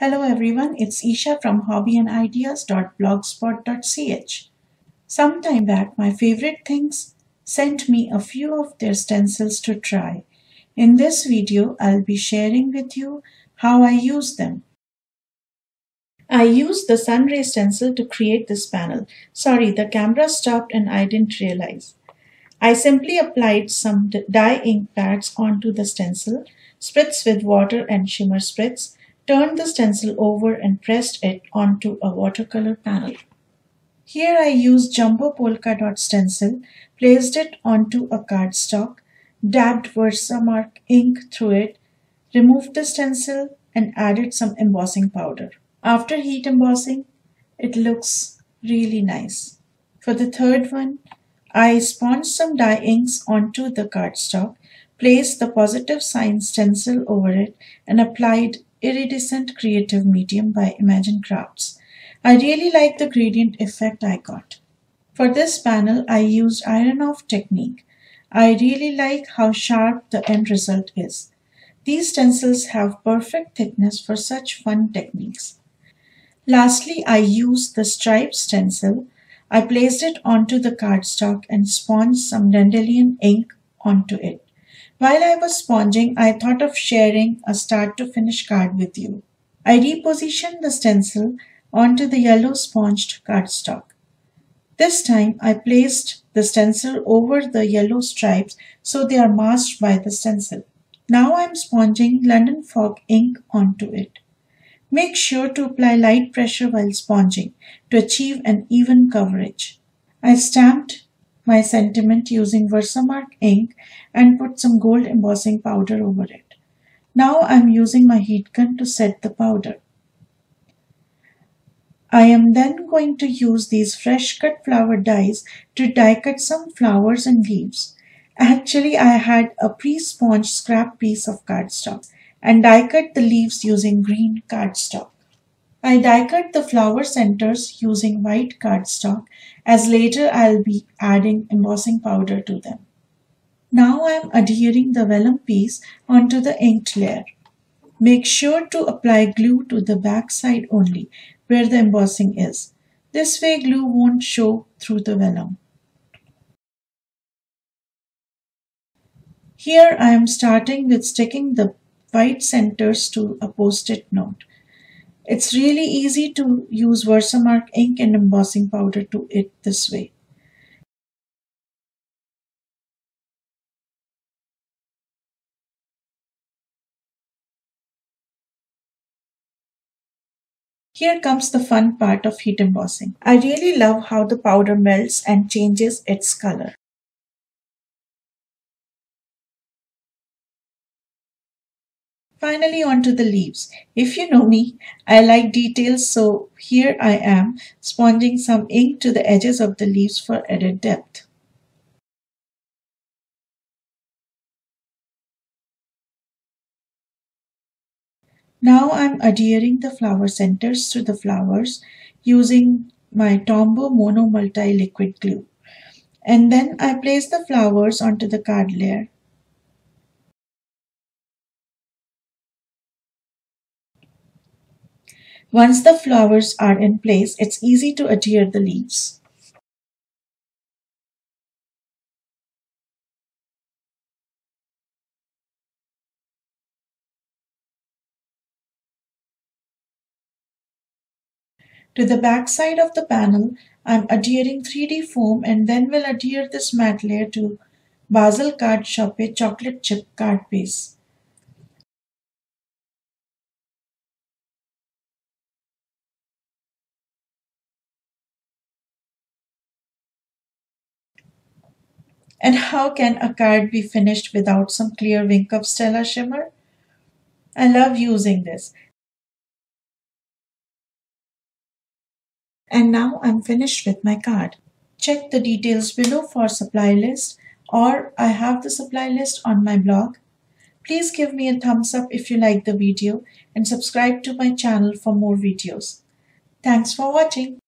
Hello everyone, it's Isha from hobbyandideas.blogspot.ch. Some time back, my favorite things sent me a few of their stencils to try. In this video, I'll be sharing with you how I use them. I used the sunray stencil to create this panel. Sorry, the camera stopped and I didn't realize. I simply applied some dye ink pads onto the stencil, spritz with water and shimmer spritz, turned the stencil over and pressed it onto a watercolor panel. Here I used jumbo polka dot stencil, placed it onto a cardstock, dabbed Versamark ink through it, removed the stencil and added some embossing powder. After heat embossing, it looks really nice. For the third one, I sponged some dye inks onto the cardstock, placed the positive sign stencil over it and applied Iridescent Creative Medium by Imagine Crafts. I really like the gradient effect I got. For this panel, I used iron off technique. I really like how sharp the end result is. These stencils have perfect thickness for such fun techniques. Lastly, I used the striped stencil. I placed it onto the cardstock and sponged some dandelion ink onto it. While I was sponging, I thought of sharing a start to finish card with you. I repositioned the stencil onto the yellow sponged cardstock. This time I placed the stencil over the yellow stripes so they are masked by the stencil. Now I am sponging London Fog ink onto it. Make sure to apply light pressure while sponging to achieve an even coverage. I stamped my sentiment using Versamark ink and put some gold embossing powder over it. Now I am using my heat gun to set the powder. I am then going to use these fresh cut flower dies to die cut some flowers and leaves. Actually, I had a pre-sponged scrap piece of cardstock and die cut the leaves using green cardstock. I die cut the flower centers using white cardstock as later I'll be adding embossing powder to them. Now I am adhering the vellum piece onto the inked layer. Make sure to apply glue to the back side only where the embossing is. This way glue won't show through the vellum. Here I am starting with sticking the white centers to a post-it note. It's really easy to use Versamark ink and embossing powder to it this way. Here comes the fun part of heat embossing. I really love how the powder melts and changes its color. Finally, onto the leaves. If you know me, I like details, so here I am sponging some ink to the edges of the leaves for added depth. Now I'm adhering the flower centers to the flowers using my Tombow Mono Multi Liquid Glue. And then I place the flowers onto the card layer. Once the flowers are in place, it's easy to adhere the leaves. To the back side of the panel, I'm adhering 3D foam and then will adhere this matte layer to Basel Card Chope chocolate chip card base. And how can a card be finished without some clear Wink of Stella shimmer? I love using this. And now I'm finished with my card. Check the details below for supply list, or I have the supply list on my blog. Please give me a thumbs up if you like the video and subscribe to my channel for more videos. Thanks for watching.